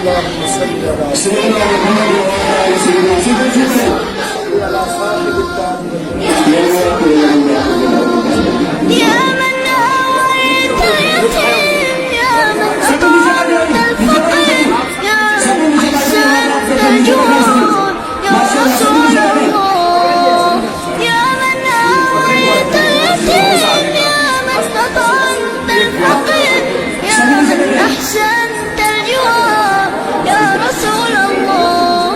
اللهم صل على سيدنا محمد وعلى آل سيدنا على صاحب التاج يا من آويت اليتيم يا من أطعمت الفقير يا من أحسنت الجود يا رسول الله يا من آويت اليتيم يا من أطعمت الفقير يا من أحسنت الجود يا رسول الله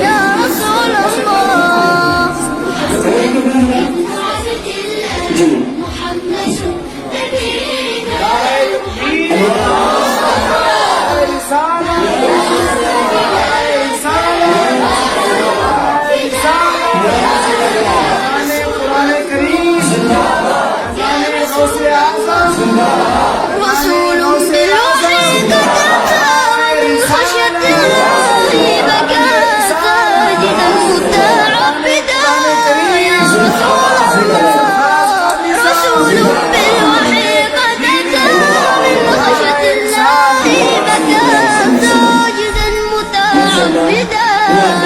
يا رسول الله محمد رسول بالوحي قد أتى من خشية الله بكى ساجدا متعبدا يا رسول الله رسول بالوحي قد أتى من خشية الله بكى ساجدا متعبدا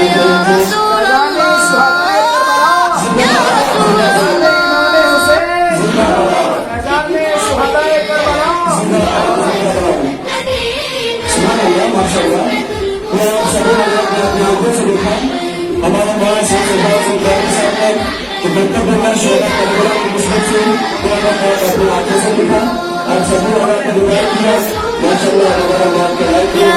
يا رسول الله يا رسول الله ما شاء الله